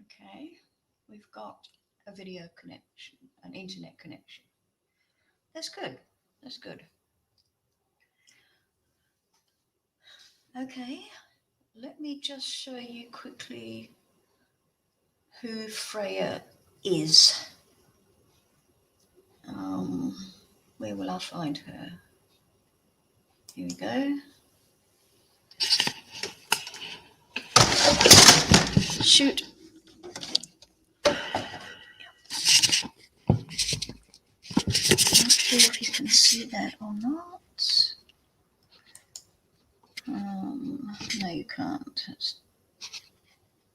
Okay, we've got a video connection, an internet connection. That's good. That's good. Okay, let me just show you quickly who Freya is. Where will I find her? Here we go. Shoot. Not sure if you can see that or not. No, you can't.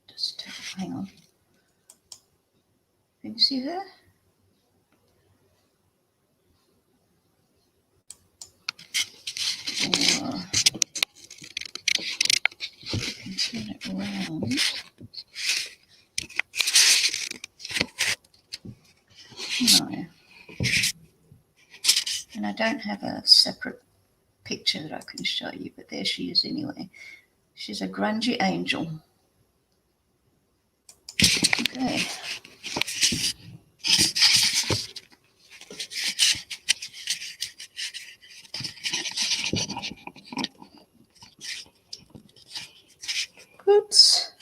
Just hang on. Can you see her? Or you can turn it around. No. And I don't have a separate picture that I can show you, but there she is anyway. She's a grungy angel. Okay. Oops.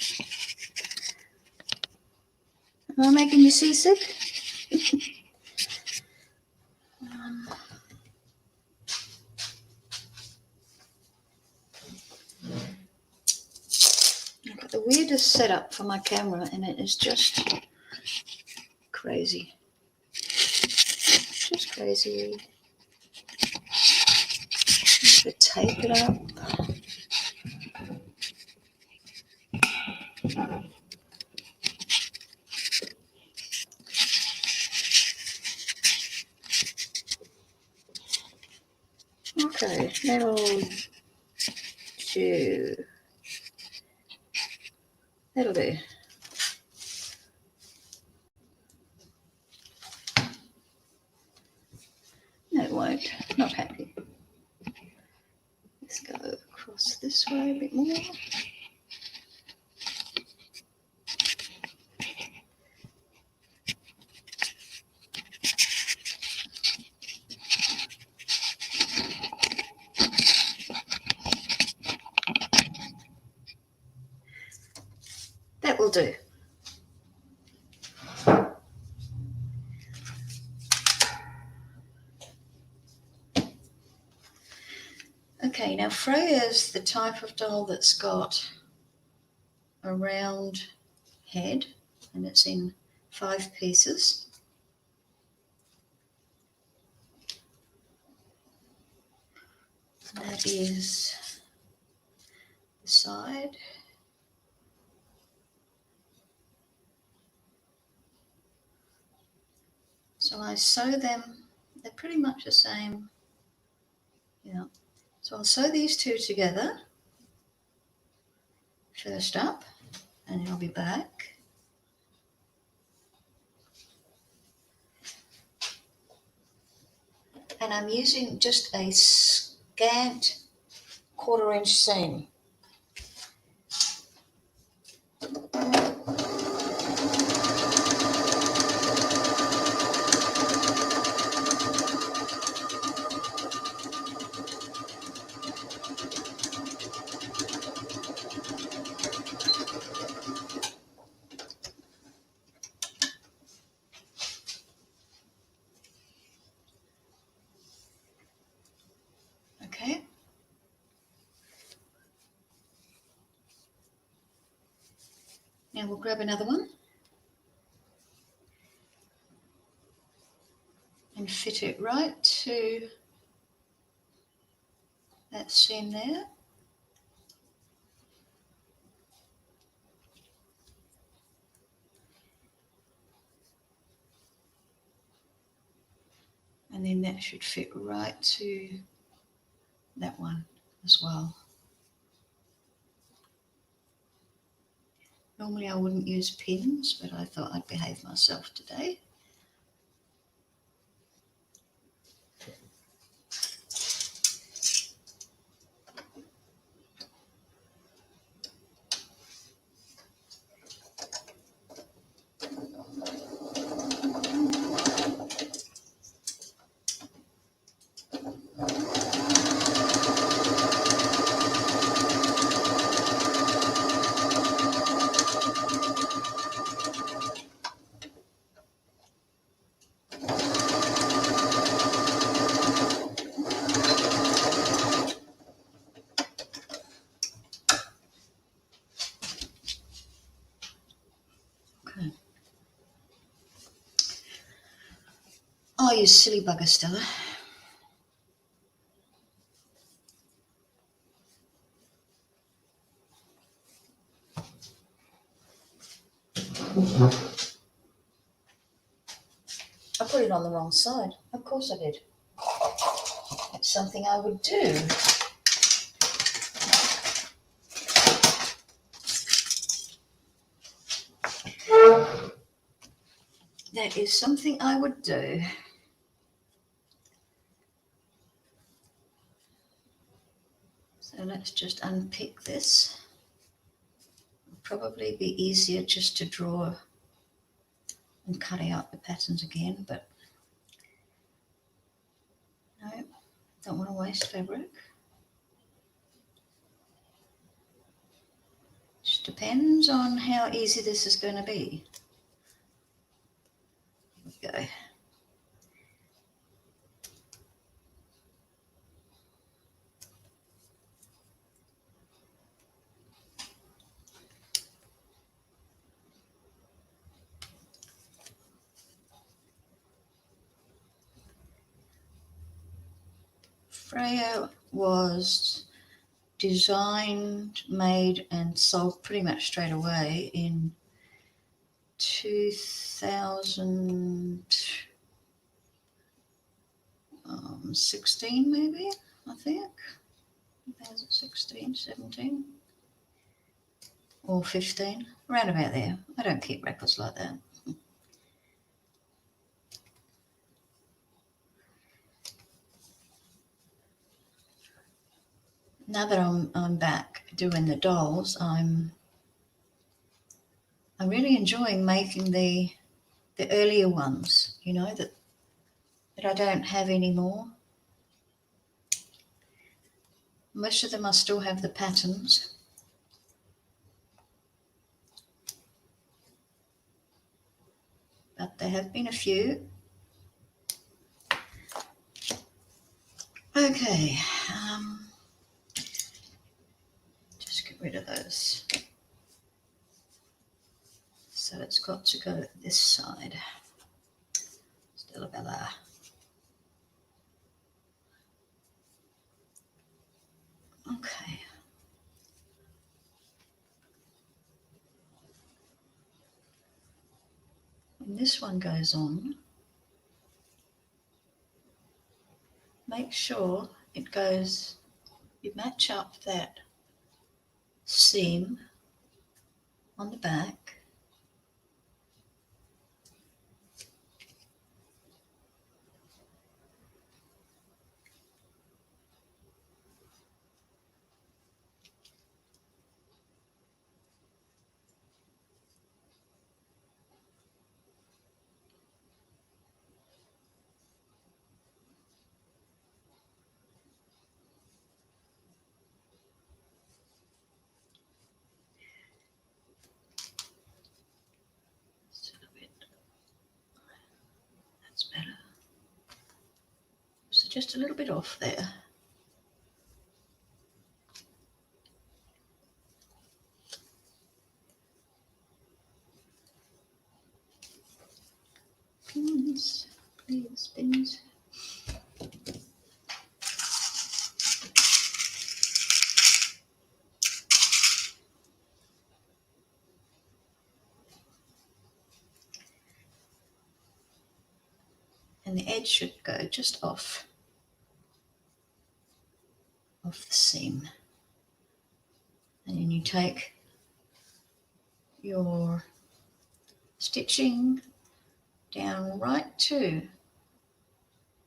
Am I making you seasick? I've got the weirdest setup for my camera, and it is just crazy. Just crazy. To tape it up. Okay, that'll do. That'll do. No, it won't. Not happy. Let's go across this way a bit more. That will do. Okay, now Freya's the type of doll that's got a round head, and it's in 5 pieces. And that is the side. So I sew them, they're pretty much the same. Yeah. So I'll sew these two together first up, and then I'll be back. And I'm using just a scant 1/4 inch seam. Okay. Now we'll grab another one and fit it right to that seam there. And then that should fit right to that one as well. Normally I wouldn't use pins, but I thought I'd behave myself today. Oh, you silly bugger, Stella. I put it on the wrong side. Of course I did. It's something I would do. That is something I would do. So let's just unpick this. It'll probably be easier just to draw and cut out the patterns again, but no, don't want to waste fabric. Just depends on how easy this is going to be. Here we go. Freya was designed, made and sold pretty much straight away in 2016 maybe, I think. 2016, 17 or 15, around about there. I don't keep records like that. Now that I'm back doing the dolls, I'm really enjoying making the earlier ones, you know, that I don't have anymore. Most of them I still have the patterns. But there have been a few. Okay, just get rid of those. So it's got to go this side. Stella Bella. Okay. When this one goes on, make sure it goes, you match up that seam on the back. That's better. So just a little bit off there. Pins, please, pins. And the edge should go just off the seam. And then you take your stitching down right to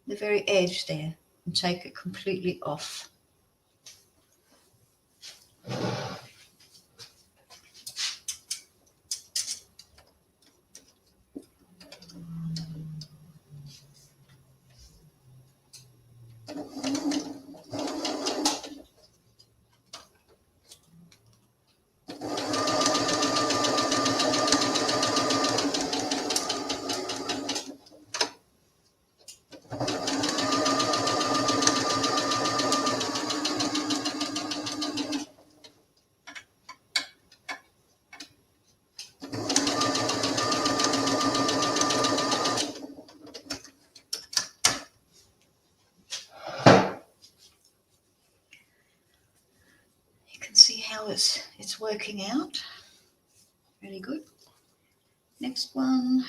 the very edge there and take it completely off. how it's working out. Really good. Next one.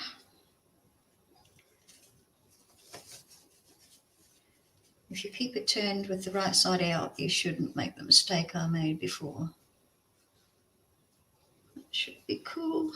If you keep it turned with the right side out, you shouldn't make the mistake I made before. That should be cool.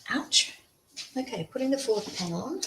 Ouch. Okay, putting the fourth panel on.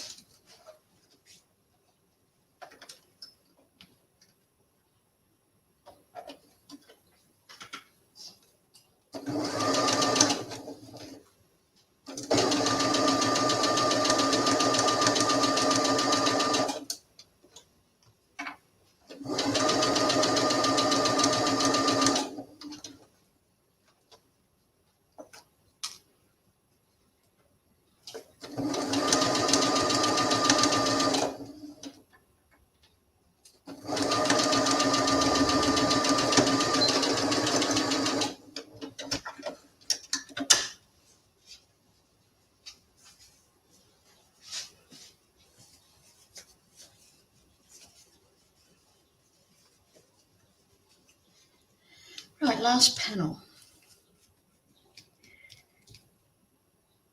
Right, last panel.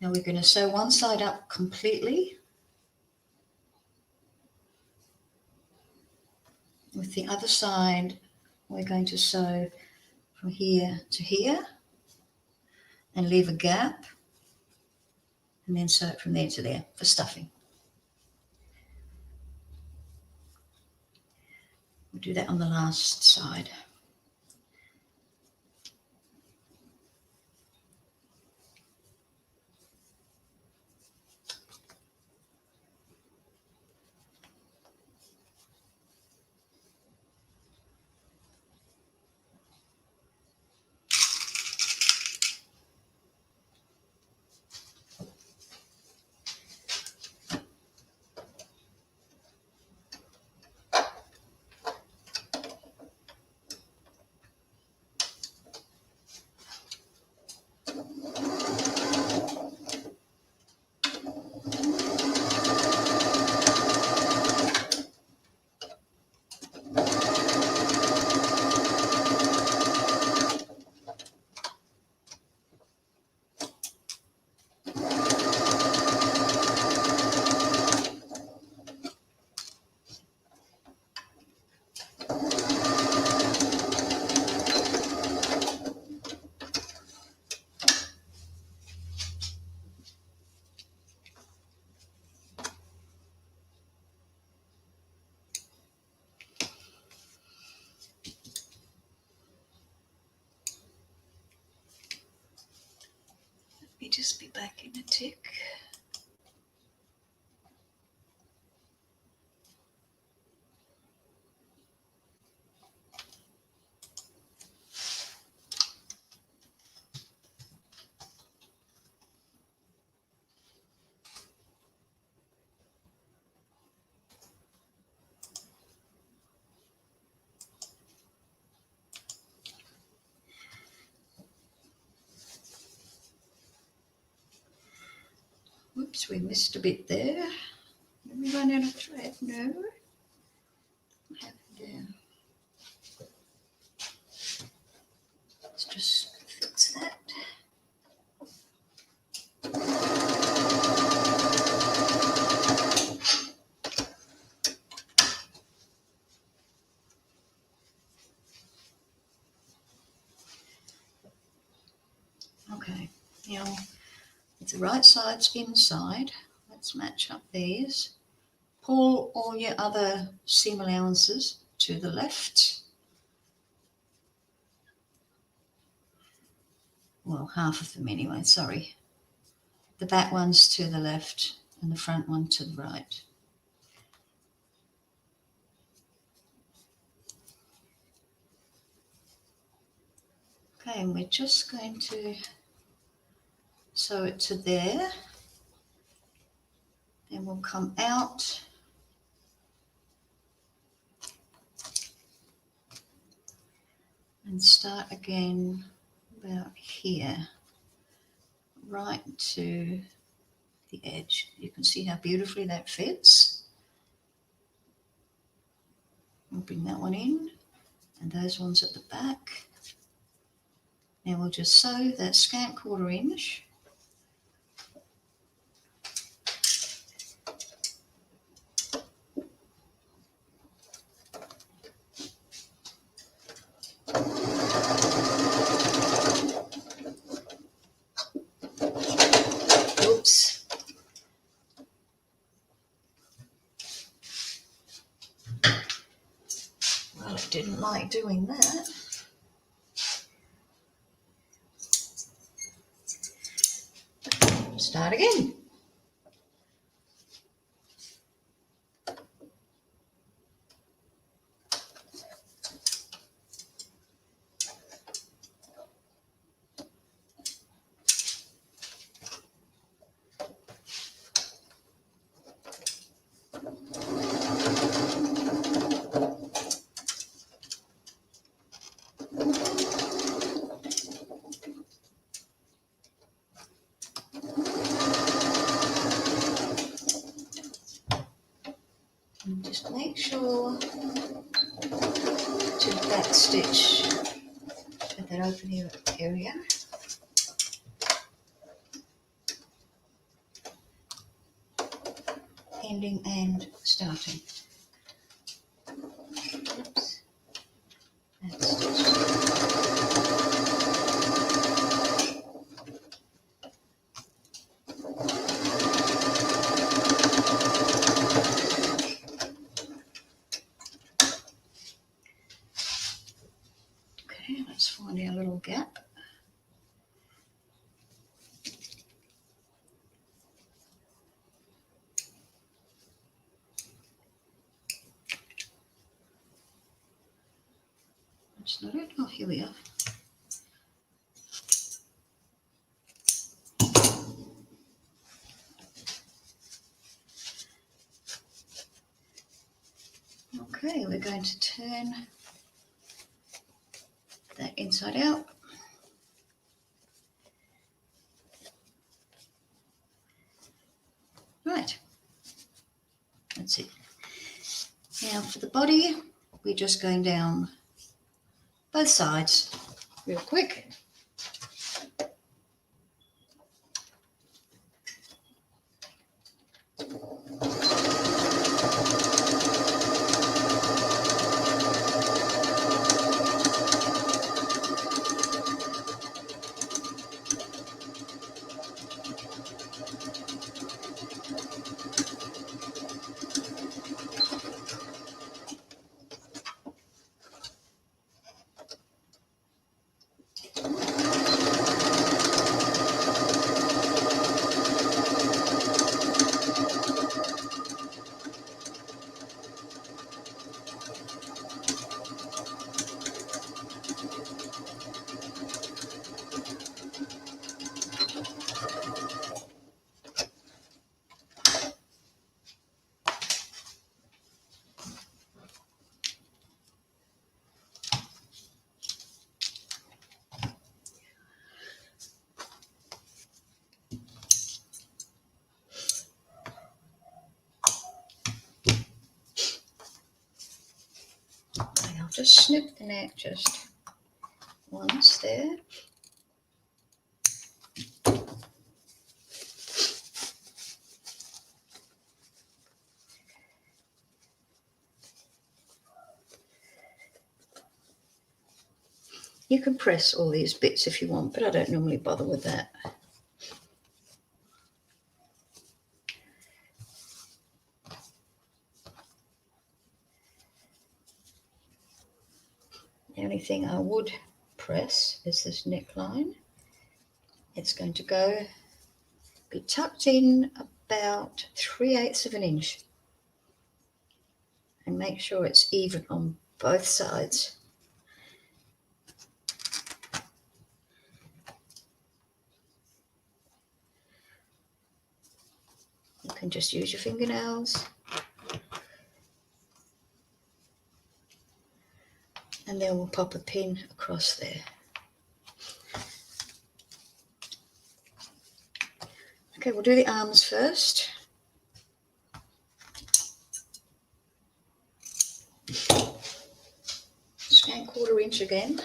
Now we're going to sew one side up completely. With the other side, we're going to sew from here to here and leave a gap, and then sew it from there to there for stuffing. We'll do that on the last side. Let me just be back in a tick. Whoops, we missed a bit there. Did we run out of thread? No. What happened there? Let's just fix that. If the right side's inside, let's match up these. Pull all your other seam allowances to the left. Well, half of them anyway, sorry. The back one's to the left and the front one to the right. Okay, and we're just going to sew it to there. Then we'll come out and start again about here, right to the edge. You can see how beautifully that fits. We'll bring that one in and those ones at the back. Now we'll just sew that scant 1/4 inch. Oops. Well, it didn't like doing that. Start again. And just make sure to back stitch at that open area. Ending and starting. Oops. And stitch. Okay, let's find our little gap. That's not it. Oh, here we are. Okay, we're going to turn that inside out. Right, that's it. Now for the body, we're just going down both sides real quick. I'll just snip the neck just once there. You can press all these bits if you want, but I don't normally bother with that. only thing I would press is this neckline. It's going to be tucked in about 3/8 of an inch, and make sure it's even on both sides. You can just use your fingernails, and then we'll pop a pin across there. Okay, we'll do the arms first. Scan 1/4 inch again.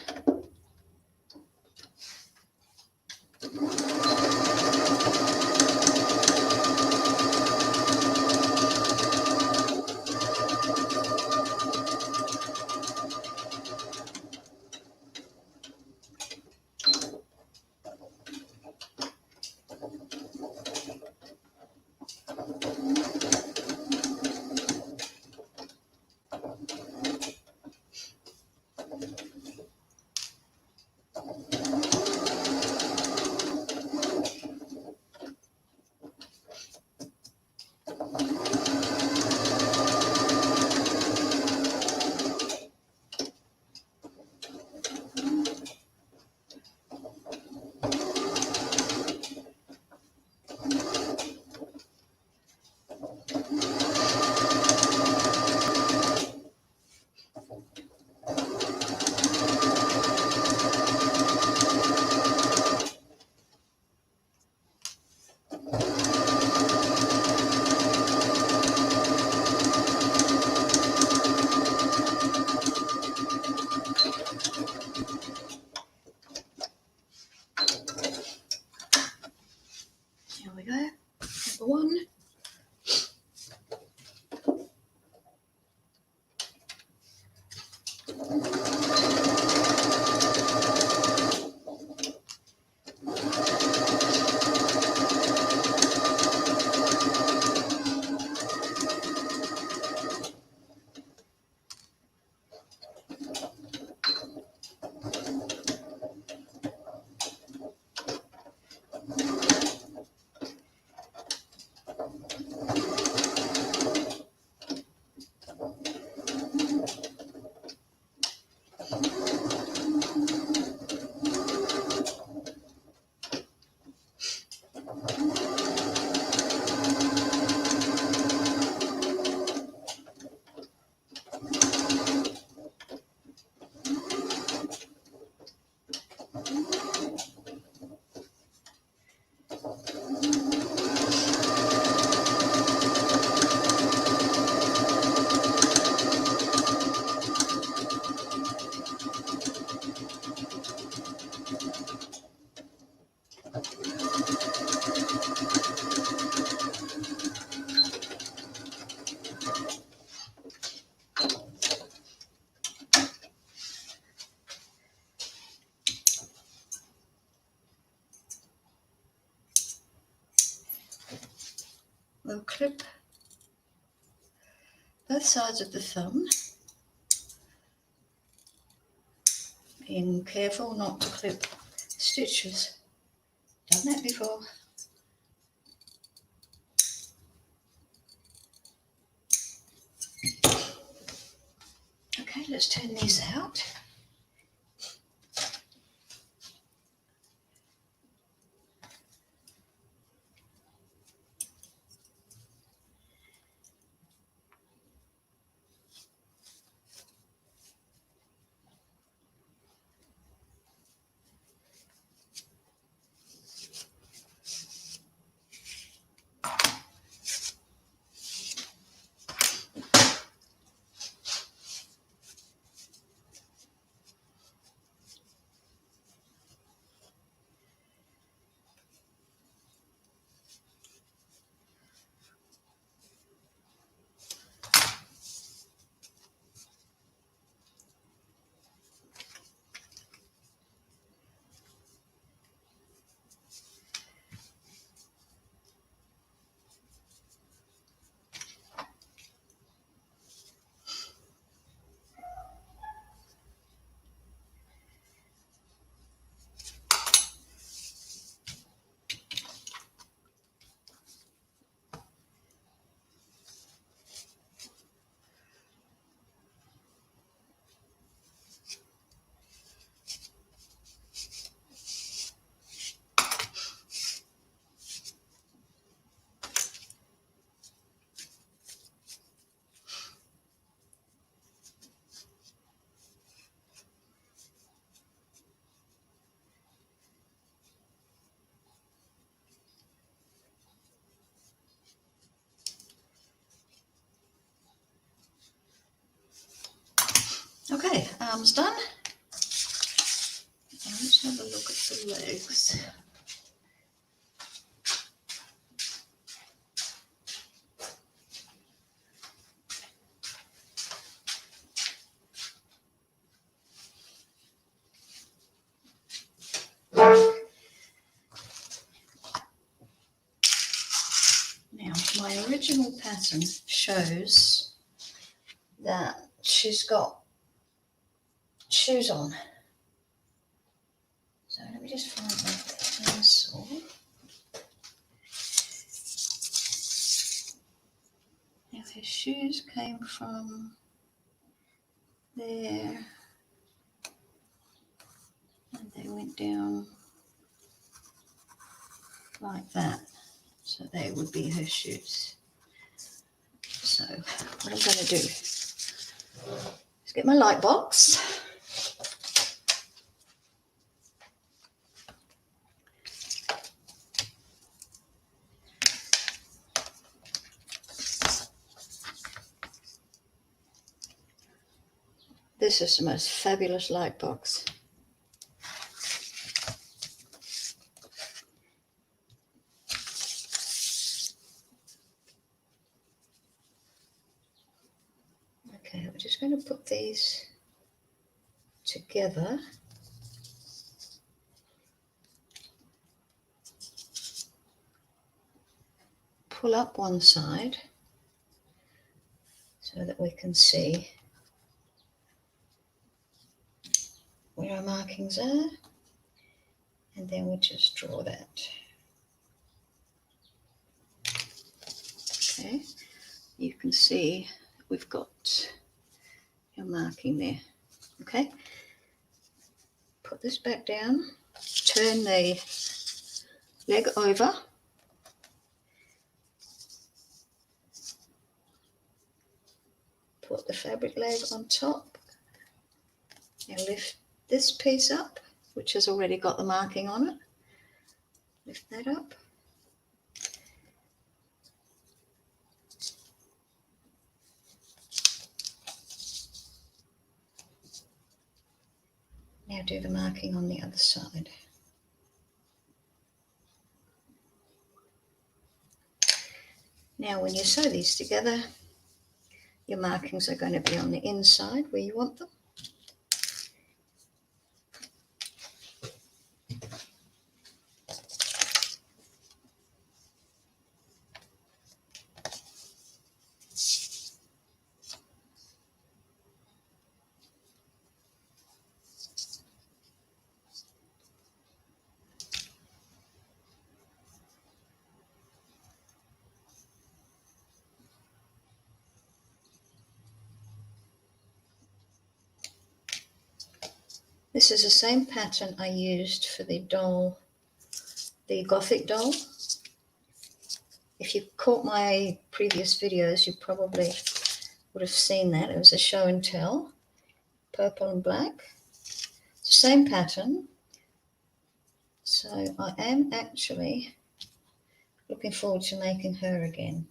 There we go. Number 1. We'll clip both sides of the thumb, being careful not to clip stitches. Done that before. Okay, let's turn these out. Okay, arms done. Now let's have a look at the legs. Now, my original pattern shows that she's got shoes on. So let me just find my pencil. Now her shoes came from there and they went down like that. So they would be her shoes. So what I'm going to do is get my light box. This is the most fabulous light box. Okay, we're just going to put these together. Pull up one side so that we can see where our markings are, and then we just draw that. Okay, you can see we've got your marking there. Okay, put this back down, turn the leg over, put the fabric leg on top, and lift this piece up, which has already got the marking on it. Lift that up. Now do the marking on the other side. Now when you sew these together, your markings are going to be on the inside where you want them. This is the same pattern I used for the doll, the Gothic doll. If you caught my previous videos, you probably would have seen that. It was a show and tell, purple and black. It's the same pattern. So I am actually looking forward to making her again.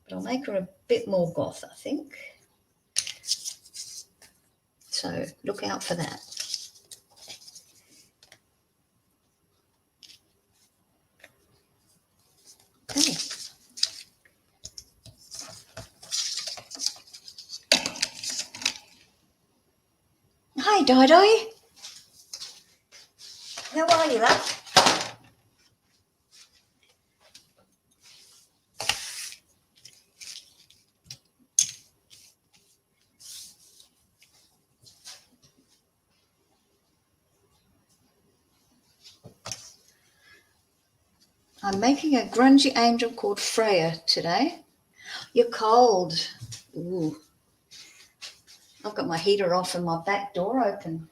But I'll make her a bit more goth, I think. So look out for that. Okay. Hi, Dido. How are you, love? I'm making a grungy angel called Freya today. You're cold. Ooh. I've got my heater off and my back door open.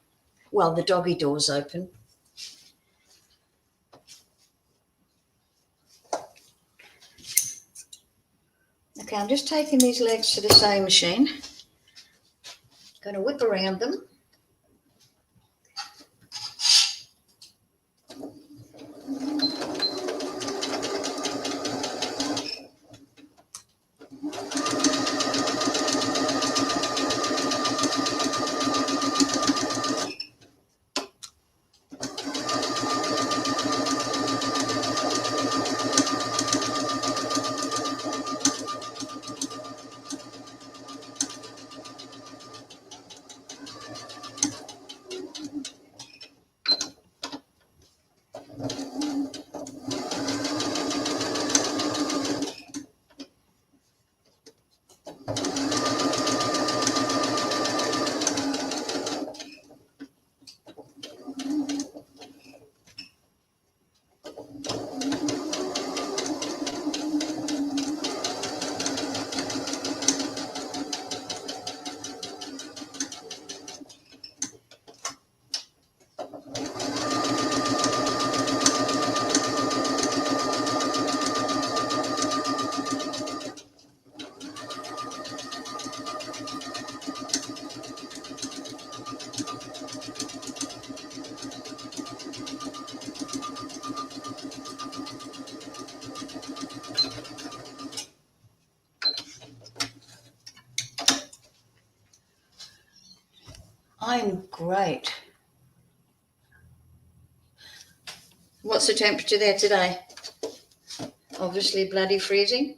Well, the doggy door's open. Okay, I'm just taking these legs to the sewing machine. Going to whip around them. I'm great. What's the temperature there today? Obviously bloody freezing.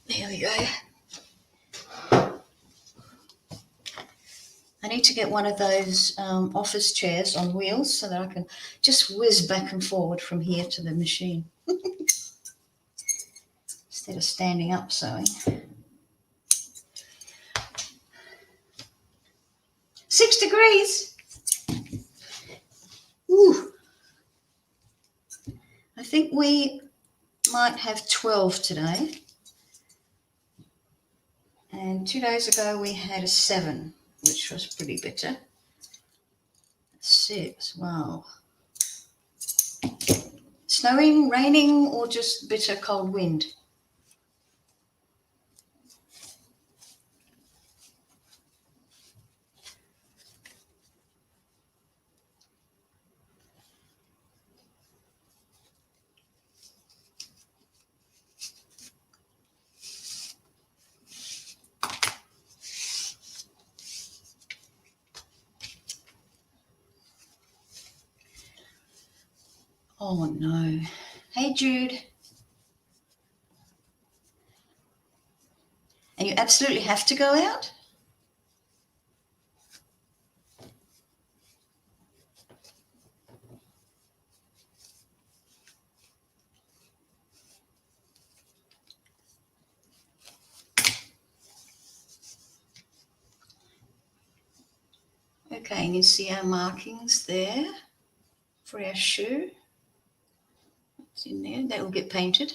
There we go. I need to get one of those office chairs on wheels so that I can just whiz back and forward from here to the machine instead of standing up sewing. 6 degrees. Ooh. I think we might have 12 today. And 2 days ago we had a 7, which was pretty bitter. 6, wow. Snowing, raining, or just bitter cold wind? Oh no. Hey Jude. And you absolutely have to go out? Okay, and you see our markings there for our shoe. It's in there, that will get painted.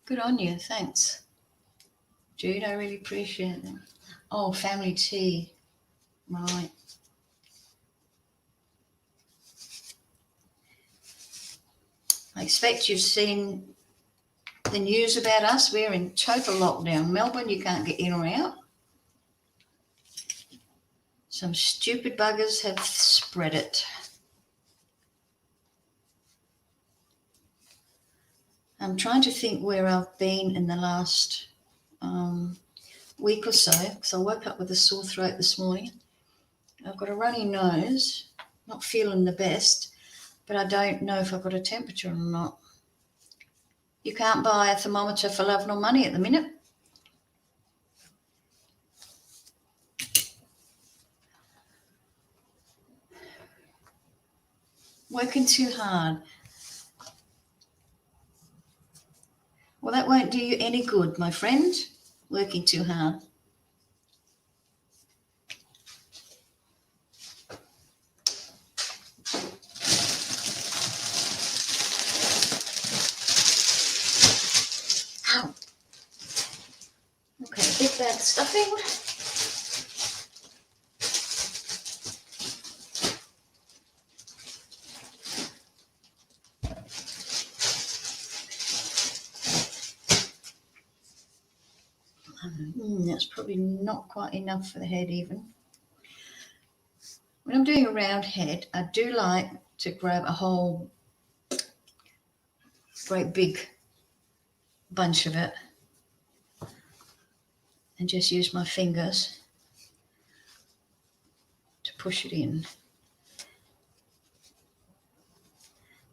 Good on you, thanks. Jude, I really appreciate that. Oh, family tea, right. I expect you've seen the news about us. We're in total lockdown. Melbourne, you can't get in or out. Some stupid buggers have spread it. I'm trying to think where I've been in the last week or so, because I woke up with a sore throat this morning. I've got a runny nose, not feeling the best, but I don't know if I've got a temperature or not. You can't buy a thermometer for love nor money at the minute. Working too hard. Well, that won't do you any good, my friend. Working too hard. Ow. stuffing. That's probably not quite enough for the head even. When I'm doing a round head, I do like to grab a whole great big bunch of it and just use my fingers to push it in.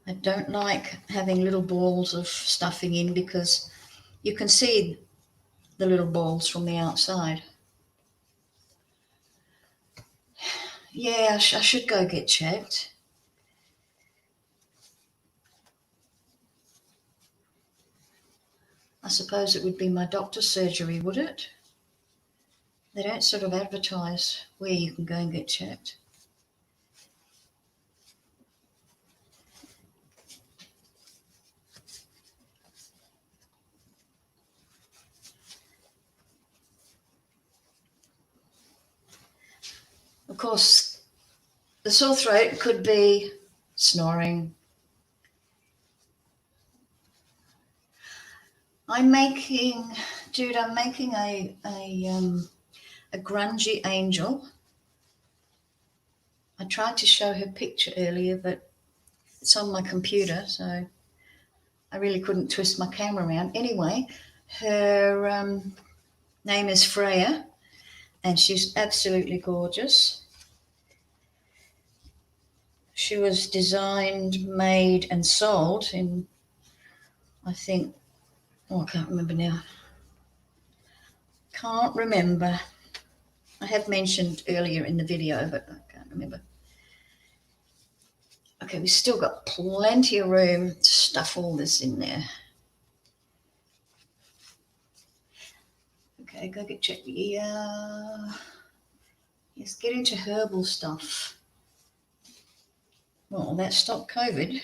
I don't like having little balls of stuffing in because you can see the little balls from the outside. Yeah, I should go get checked. I suppose it would be my doctor's surgery, would it? They don't sort of advertise where you can go and get checked. Of course, the sore throat could be snoring. I'm making a grungy angel. I tried to show her picture earlier, but it's on my computer, so I really couldn't twist my camera around. Anyway, her name is Freya, and she's absolutely gorgeous. She was designed, made, and sold in, I think, I can't remember now. Can't remember. I have mentioned earlier in the video, but I can't remember. Okay, we've still got plenty of room to stuff all this in there. Okay, go get checked. Yeah. Let's get into herbal stuff. Well, that stopped COVID.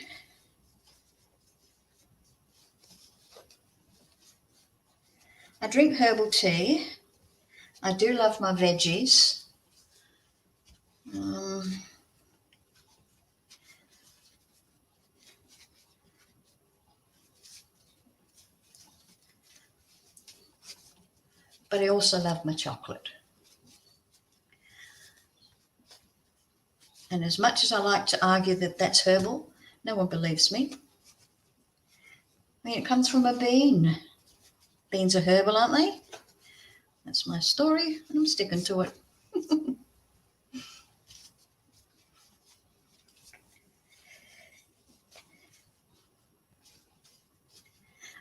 I drink herbal tea. I do love my veggies. But I also love my chocolate. And as much as I like to argue that that's herbal, no one believes me. I mean, it comes from a bean. Beans are herbal, aren't they? That's my story, and I'm sticking to it.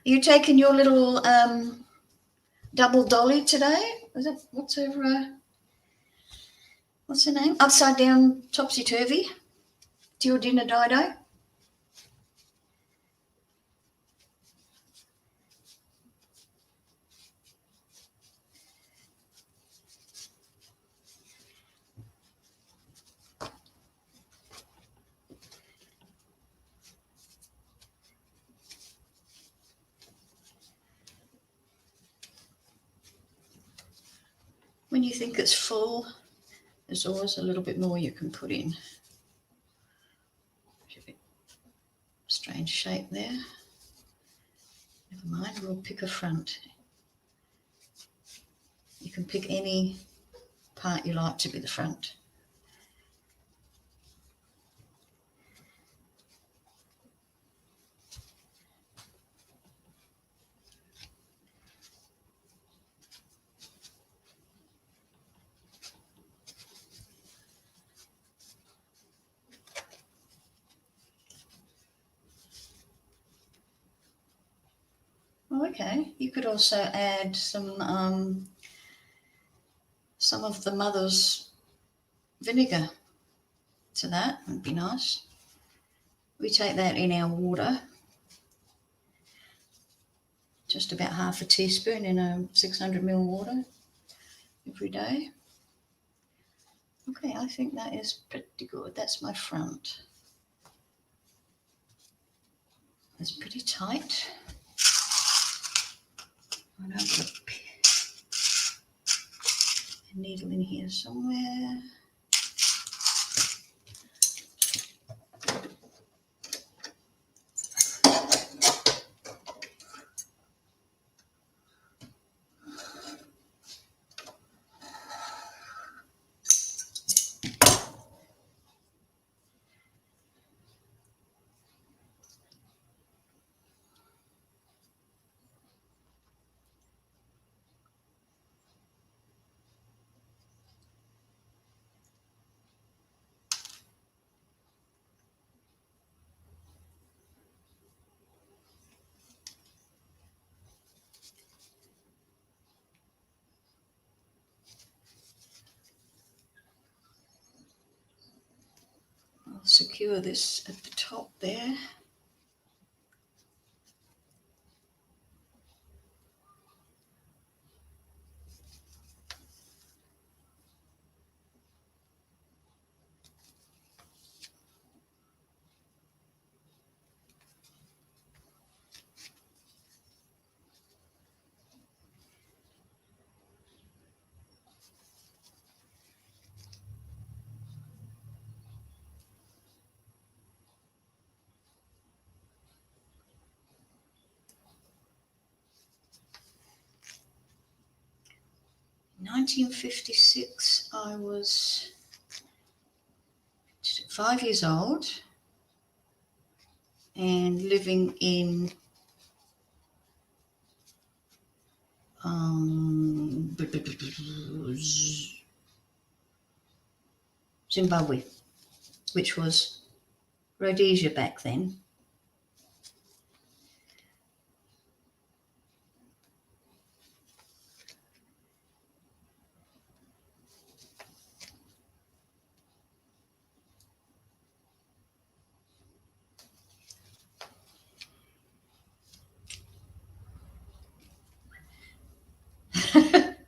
Are you taking your little double dolly today? Is it, what's her name? Upside down topsy turvy to your dinner, Dido? When you think it's full, there's always a little bit more you can put in. Strange shape there. Never mind, we'll pick a front. You can pick any part you like to be the front. Oh, okay, you could also add some of the mother's vinegar to that. Would be nice. We take that in our water, just about half a teaspoon in a 600 ml water every day. Okay, I think that is pretty good. That's my front. It's pretty tight. here somewhere. I'll secure this at the top there. In 1956, I was 5 years old and living in Zimbabwe, which was Rhodesia back then.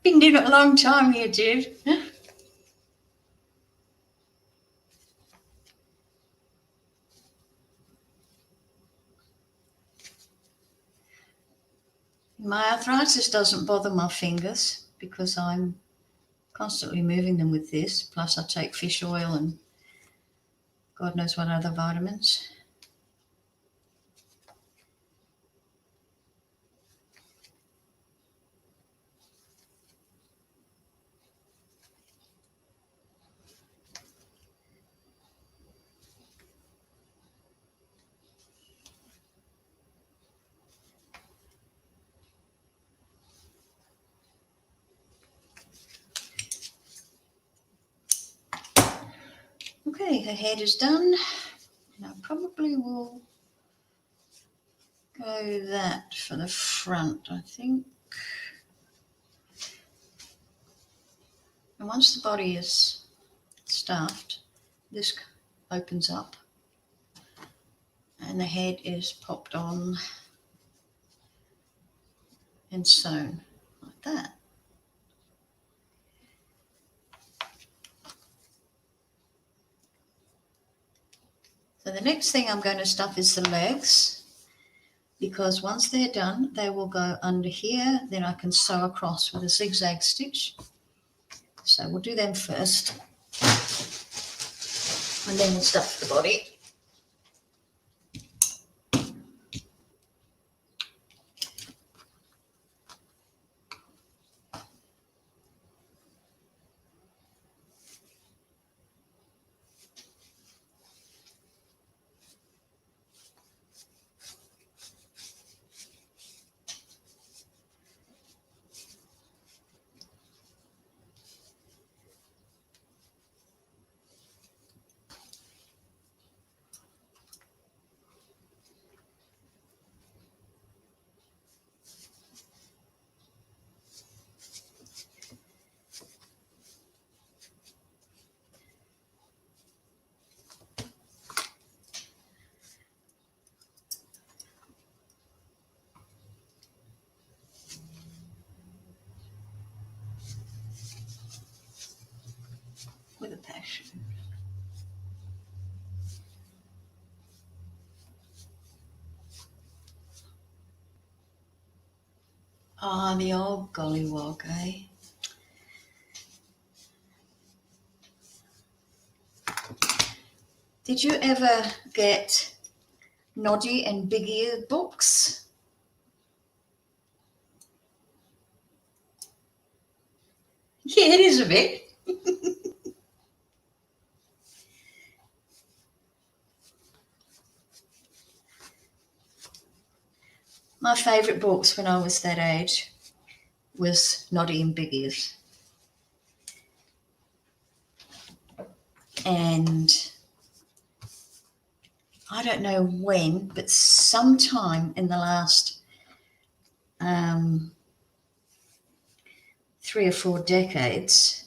Been doing it a long time here, dude. My arthritis doesn't bother my fingers because I'm constantly moving them with this. Plus, I take fish oil and God knows what other vitamins. Okay, her head is done. And I probably will go that for the front, I think. And once the body is stuffed, this opens up and the head is popped on and sewn like that. So the next thing I'm going to stuff is the legs, because once they're done, they will go under here. Then I can sew across with a zigzag stitch. So we'll do them first, and then we'll stuff the body. With a passion. Ah, the old gollywog, eh? Did you ever get Noddy and Big Ear books? Yeah, it is a bit. My favourite books when I was that age was Noddy and Big Ears. And I don't know when, but sometime in the last 3 or 4 decades,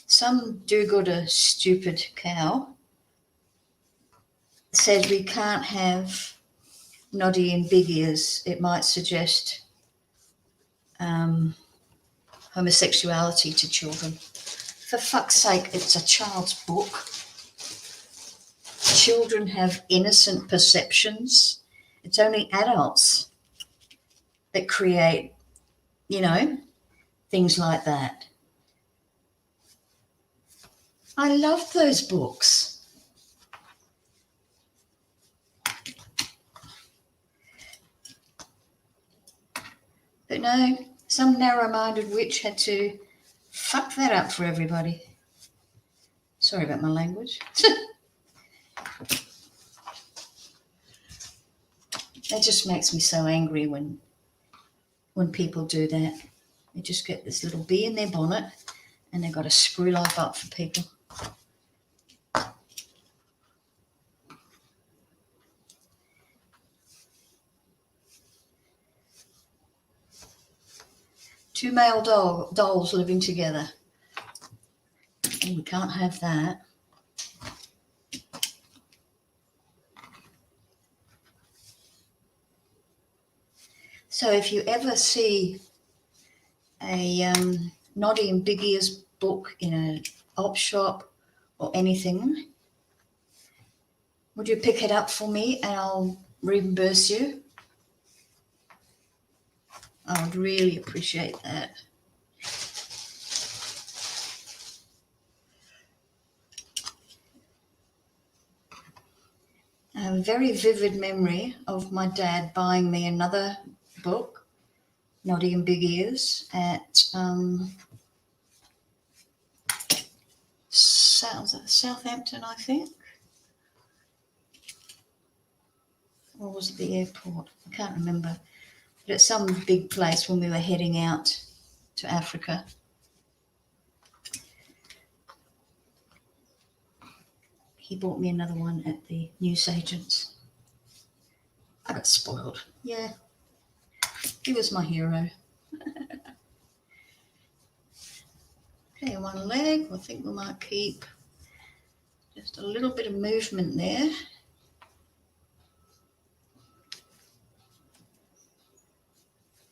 some do-gooder stupid cow said we can't have Noddy and Big Ears. It might suggest homosexuality to children. For fuck's sake, it's a child's book. Children have innocent perceptions. It's only adults that create, things like that. I loved those books. But no, some narrow-minded witch had to fuck that up for everybody. Sorry about my language. That just makes me so angry when people do that. They just get this little bee in their bonnet and they've got to screw life up for people. Two male dolls living together. Oh, we can't have that. So if you ever see a Noddy and Big Ears book in an op shop or anything, would you pick it up for me and I'll reimburse you? I would really appreciate that. I have a very vivid memory of my dad buying me another book, Noddy and Big Ears, at Southampton, I think. Or was it the airport? I can't remember. But at some big place when we were heading out to Africa. He bought me another one at the newsagents. I got spoiled. Yeah. He was my hero. Okay, one leg. I think we might keep just a little bit of movement there.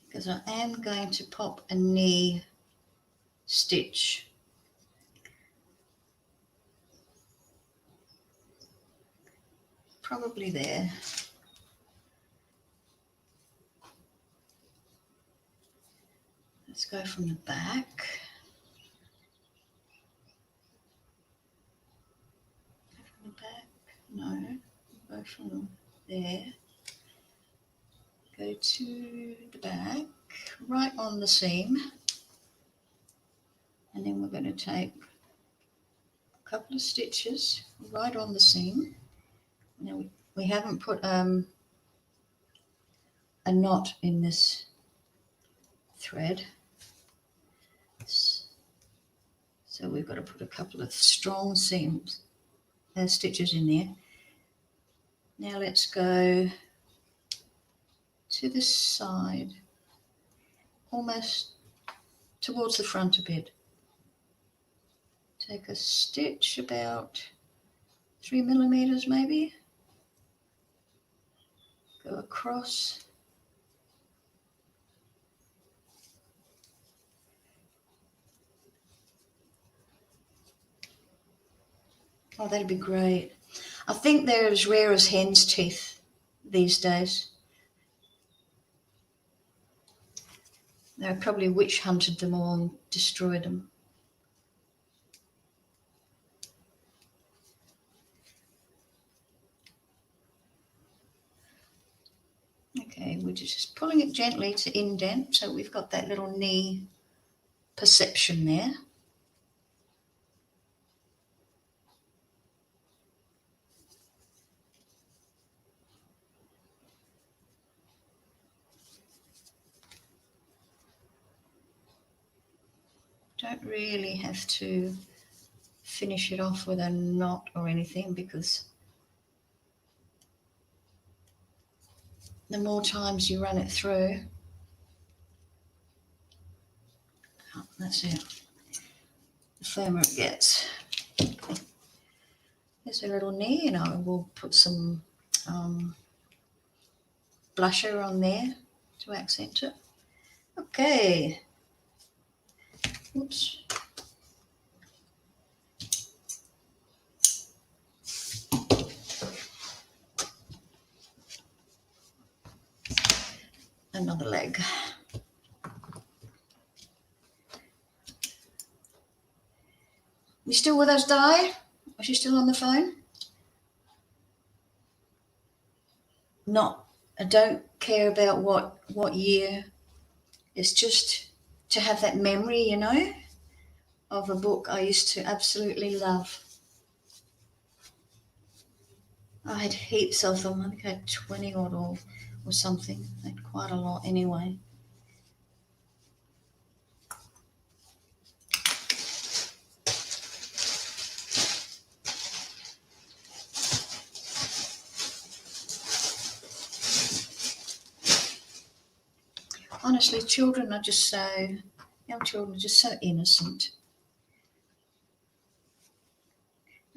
Because I am going to pop a knee stitch. Probably there. Let's go from the back. From the back? No. Go from there. Go to the back, right on the seam. And then we're going to take a couple of stitches right on the seam. Now we haven't put a knot in this thread. So we've got to put a couple of strong seams, stitches in there. Now let's go to this side, almost towards the front a bit. Take a stitch about 3 millimeters maybe. Go across. Oh, that'd be great. I think they're as rare as hen's teeth these days. They probably witch hunted them all and destroyed them. we're just pulling it gently to indent, so we've got that little knee perception there. Don't really have to finish it off with a knot or anything, because the more times you run it through, that's it, the firmer it gets. There's a little knee, and I will put some blusher on there to accent it. Okay. Oops. Another leg. You still with us, Di? Is she still on the phone? Not. I don't care about what year. It's just to have that memory, you know, of a book I used to absolutely love. I had heaps of them. I think I had 20 odd or something. I had quite a lot anyway. Honestly, young children are just so innocent.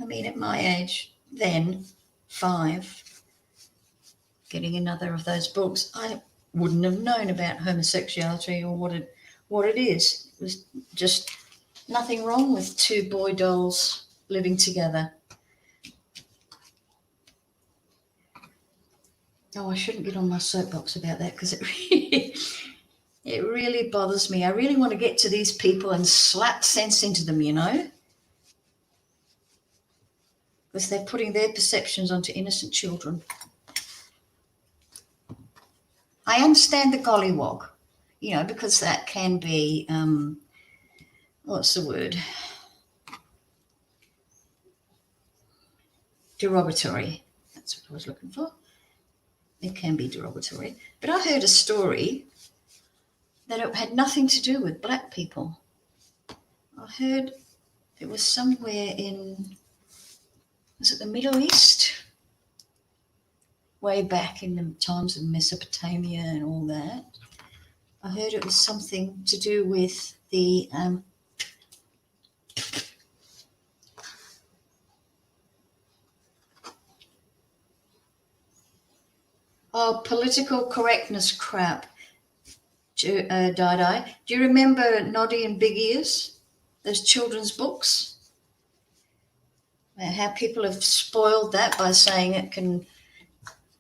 I mean, at my age, then, 5, getting another of those books, I wouldn't have known about homosexuality or what it is. It was just nothing wrong with 2 boy dolls living together. Oh, I shouldn't get on my soapbox about that, because it really bothers me. I really want to get to these people and slap sense into them, you know, because they're putting their perceptions onto innocent children. I understand the gollywog, you know, because that can be, what's the word? Derogatory. That's what I was looking for. It can be derogatory. But I heard a story that it had nothing to do with black people. I heard it was somewhere was it the Middle East? Way back in the times of Mesopotamia and all that. I heard it was something to do with the political correctness crap. Di. Do you remember Noddy and Big Ears? Those children's books? How people have spoiled that by saying it can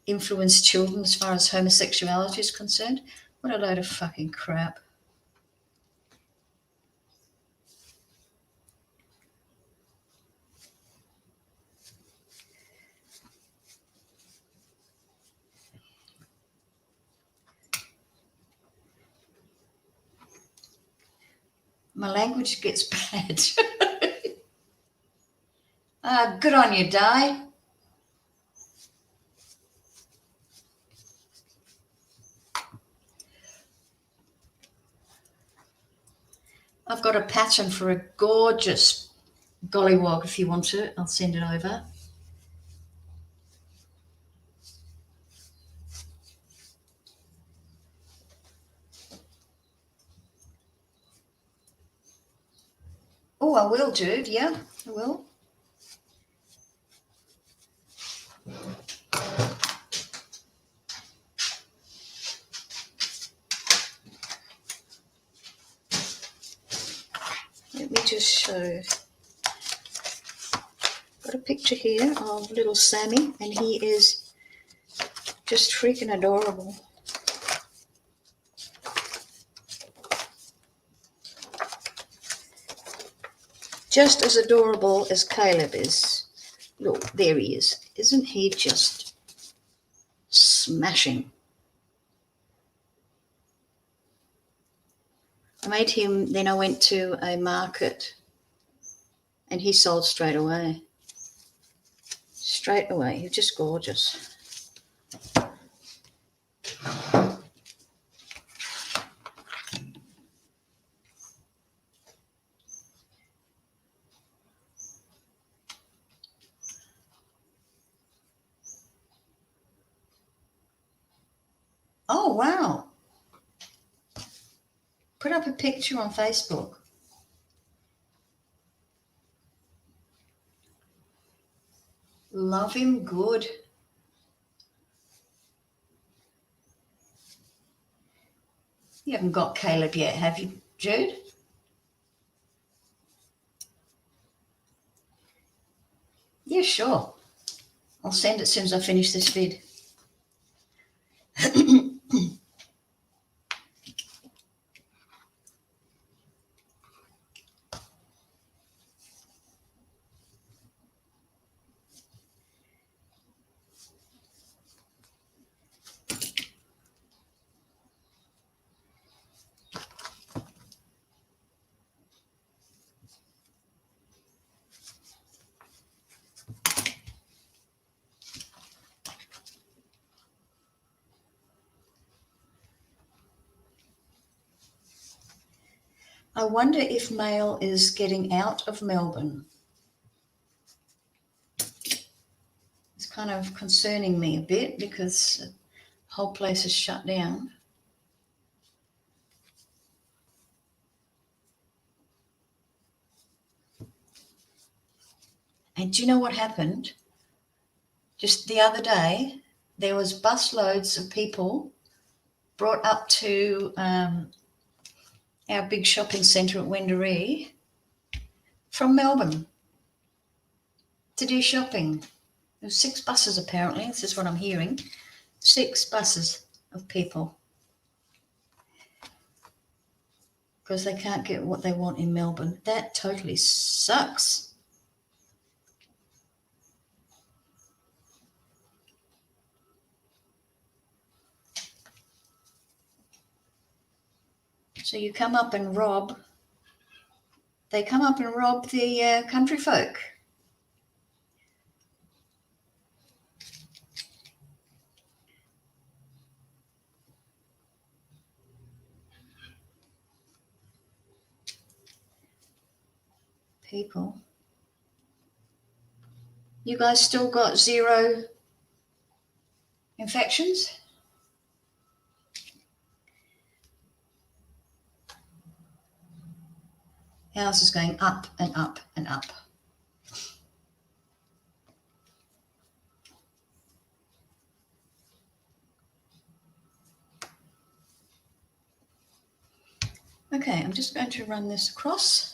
influence children as far as homosexuality is concerned. What a load of fucking crap. My language gets bad. Good on you, Di. I've got a pattern for a gorgeous gollywog. If you want it, I'll send it over. Oh, I will, Jude. Yeah, I will. Let me just show. Got a picture here of little Sammy, and he is just freaking adorable. Just as adorable as Caleb is. Look, there he is. Isn't he just smashing? I made him, then I went to a market and he sold straight away. Straight away. He's just gorgeous. Oh, wow. Put up a picture on Facebook. Love him good. You haven't got Caleb yet, have you, Jude? Yeah, sure. I'll send it as soon as I finish this vid. I wonder if mail is getting out of Melbourne. It's kind of concerning me a bit because the whole place is shut down. And do you know what happened? Just the other day, there was busloads of people brought up to our big shopping centre at Wendouree from Melbourne to do shopping. There were 6 buses apparently, this is what I'm hearing. 6 buses of people. Because they can't get what they want in Melbourne. That totally sucks. So you come up and rob. They come up and rob the country folk. People. You guys still got 0 infections? Ours is going up and up and up. Okay, I'm just going to run this across.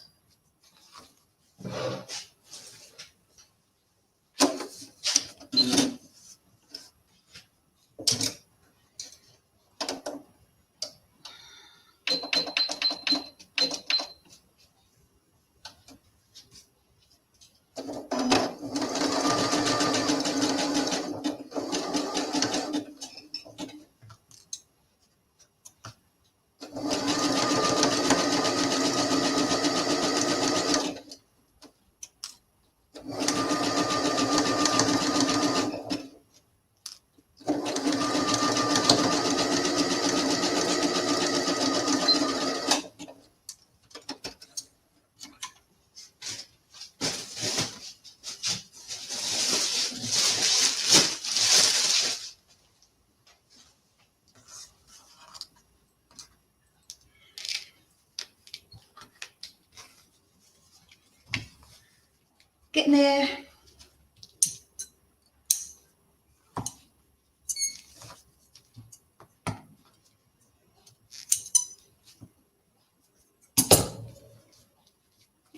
Getting there.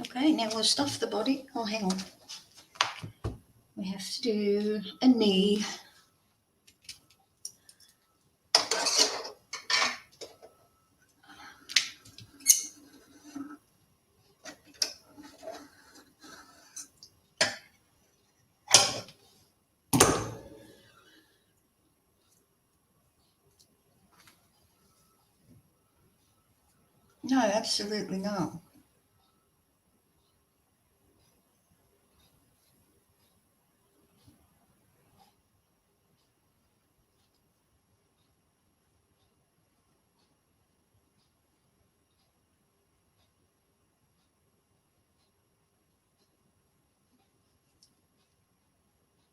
Okay, now we'll stuff the body. Oh, hang on. We have to do a knee. No, absolutely not.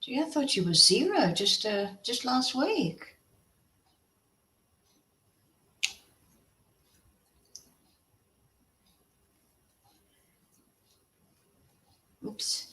Gee, I thought you were zero just last week. Oops.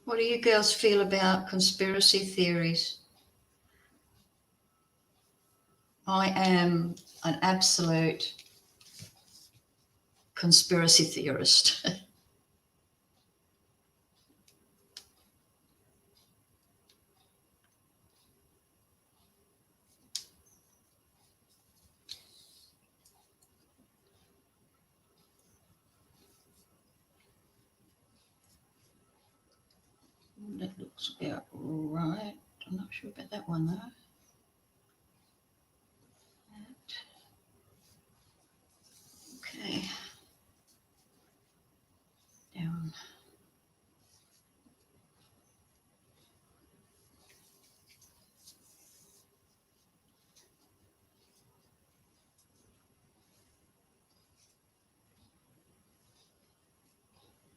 What do you girls feel about conspiracy theories? I am an absolute conspiracy theorist. That looks about right. I'm not sure about that one though. Okay. Down.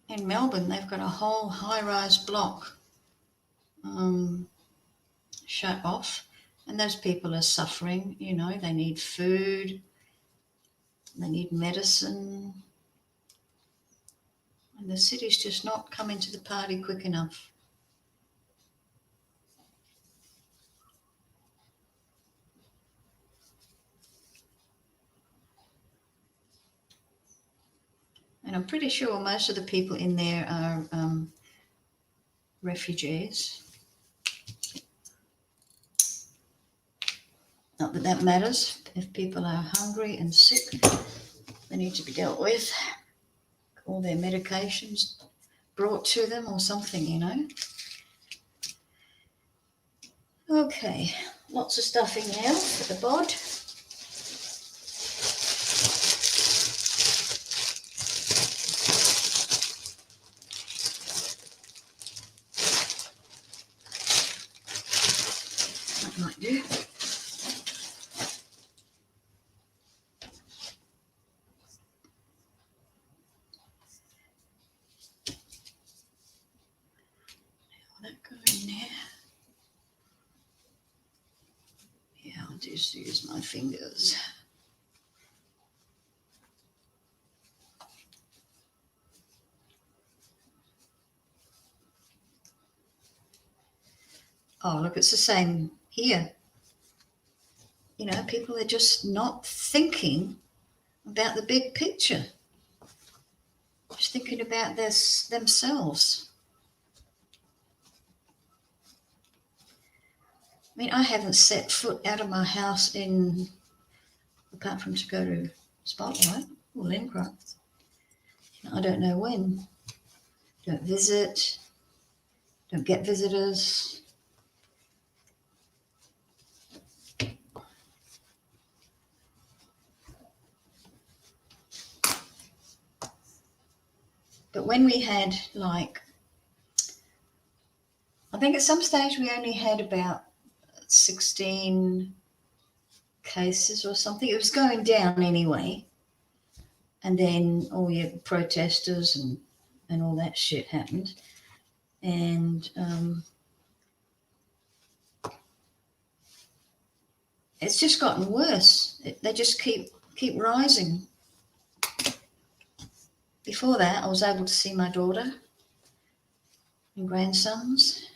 In Melbourne, they've got a whole high-rise block shut off, and those people are suffering. You know, they need food, they need medicine, and the city's just not coming to the party quick enough. And I'm pretty sure most of the people in there are refugees. Not that that matters. If people are hungry and sick, they need to be dealt with. All their medications brought to them or something, you know. Okay, lots of stuffing now for the bod. That might do. Now that go in there. Yeah, I'll just use my fingers. Oh, look, it's the same here. You know, people are just not thinking about the big picture. Just thinking about this themselves. I mean, I haven't set foot out of my house apart from to go to Spotlight or Lincraft. I don't know when. Don't visit. Don't get visitors. But when we had I think at some stage we only had about 16 cases or something. It was going down anyway. And then all your protesters and all that shit happened. And it's just gotten worse. They just keep rising. Before that, I was able to see my daughter and grandsons.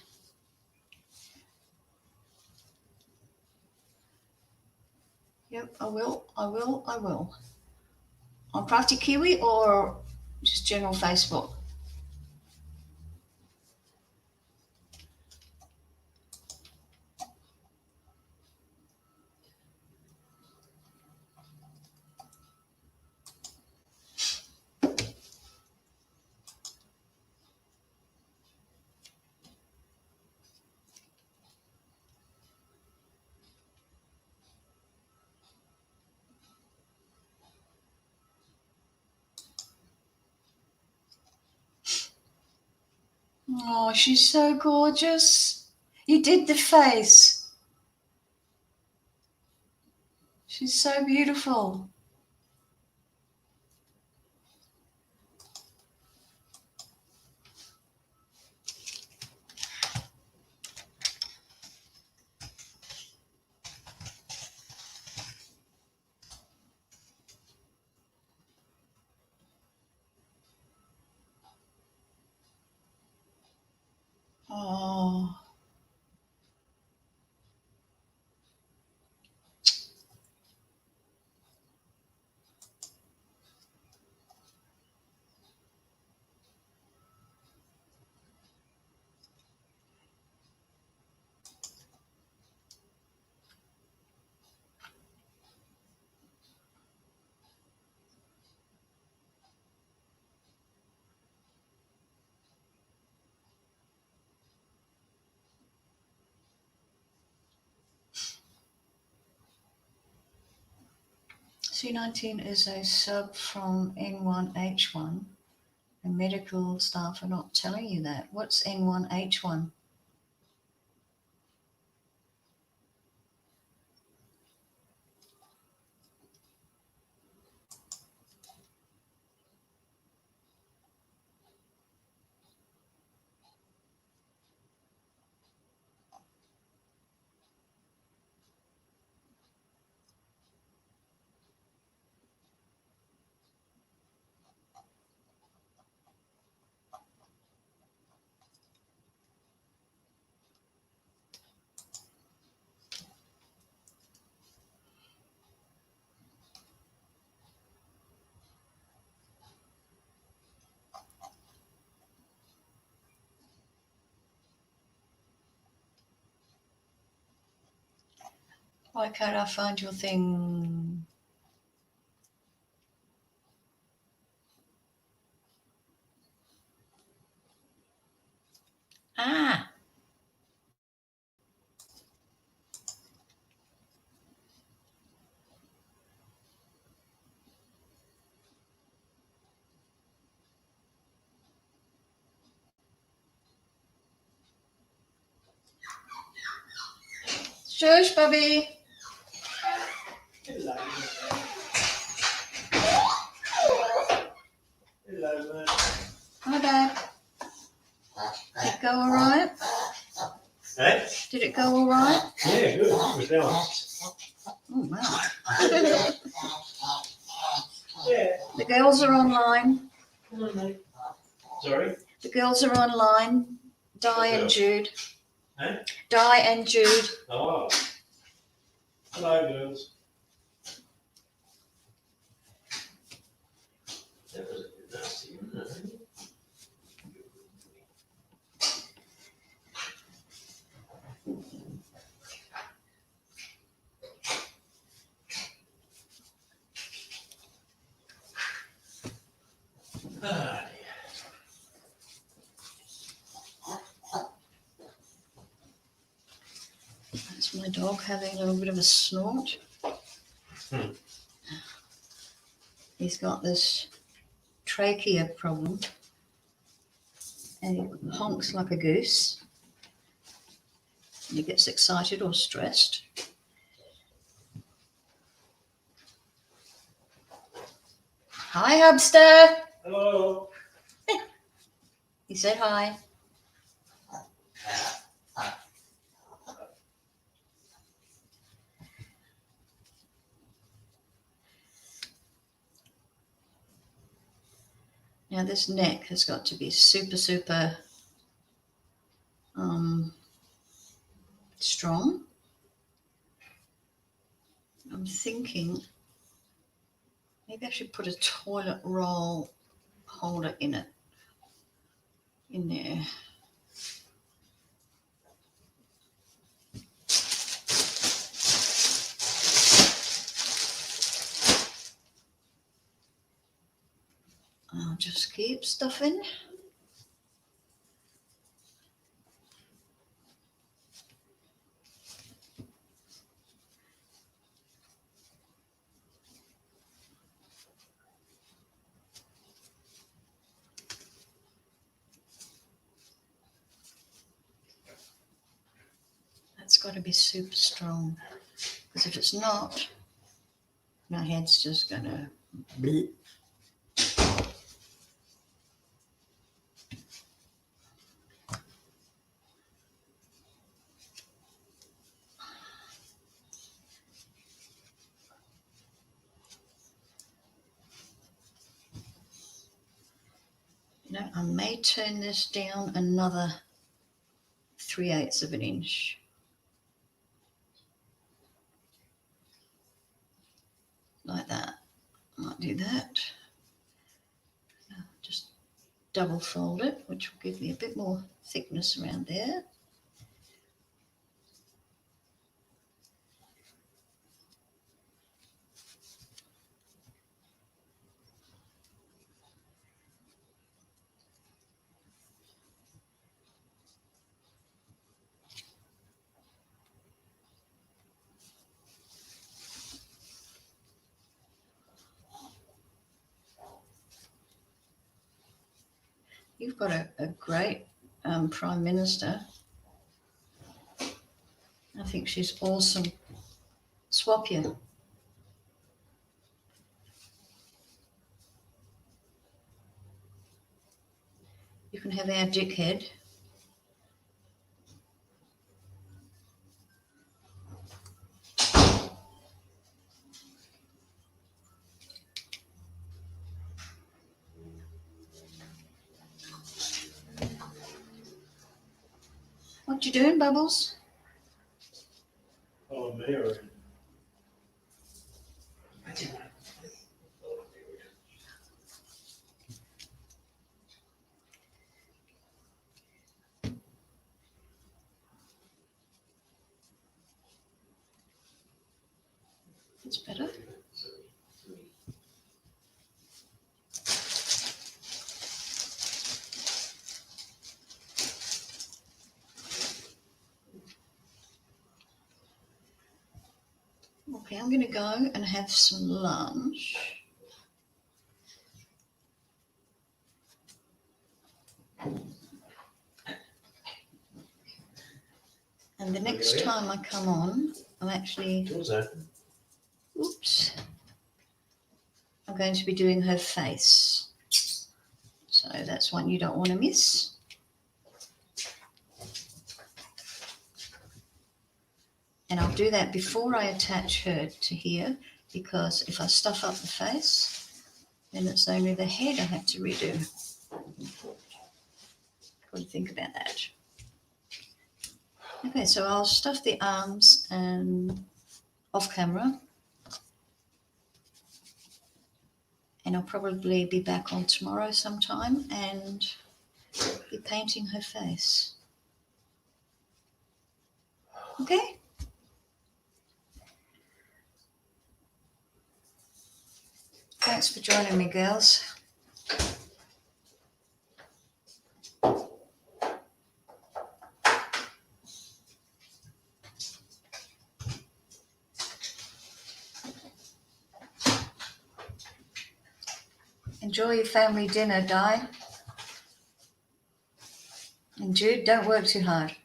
Yep, I will. On Crafty Kiwi or just general Facebook? Oh, she's so gorgeous. You did the face. She's so beautiful. Oh. C19 is a sub from N1H1, and medical staff are not telling you that. What's N1H1? Why can't I find your thing? Ah, shush, Bubby. Hello. Hello, man. Hi, Dad. Did it go all right? Hey? Did it go all right? Yeah, good. It was nice. Oh, wow. Yeah. The girls are online. Come on, mate. Sorry? The girls are online. Di and Jude. Huh? Di and Jude. Oh. Hello, girls. That was a bit nasty, wasn't it? Ah, That's my dog having a little bit of a snort. Hmm. He's got this trachea problem and he honks like a goose. And he gets excited or stressed. Hi, hamster. hello. He said hi. Now this neck has got to be super, super strong. I'm thinking maybe I should put a toilet roll holder in there. I'll just keep stuffing. That's got to be super strong, because if it's not, my head's just going to bleep. You know, I may turn this down another 3/8 of an inch. Like that. I might do that. Just double fold it, which will give me a bit more thickness around there. You've got a great Prime Minister. I think she's awesome. Swap you. You can have our dickhead. What you doing, Bubbles? Oh, Mary. It's better. Okay, I'm going to go and have some lunch. And the next time I come on, I'm actually, oops, I'm going to be doing her face. So that's one you don't want to miss. And I'll do that before I attach her to here, because if I stuff up the face, then it's only the head I have to redo. Got to think about that. Okay, so I'll stuff the arms and off camera. And I'll probably be back on tomorrow sometime and be painting her face. Okay? Thanks for joining me, girls. Enjoy your family dinner, Di. And Jude, don't work too hard.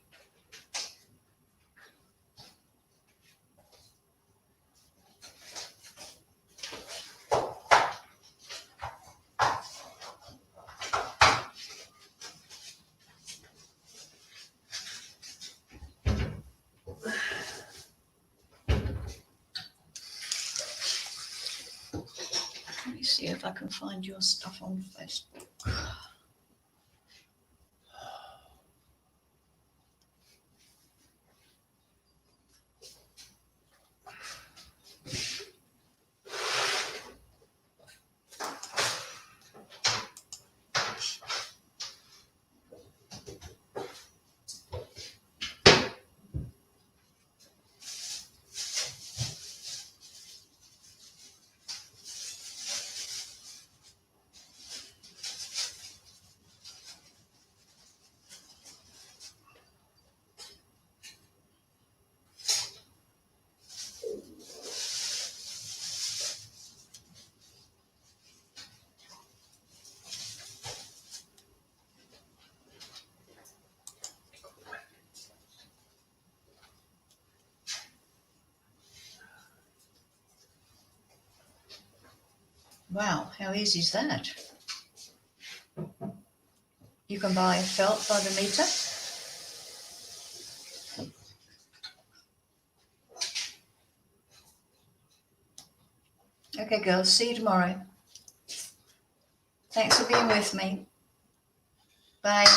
Let me see if I can find your stuff on Facebook. Wow, how easy is that? You can buy felt by the meter. Okay, girls, see you tomorrow. Thanks for being with me. Bye.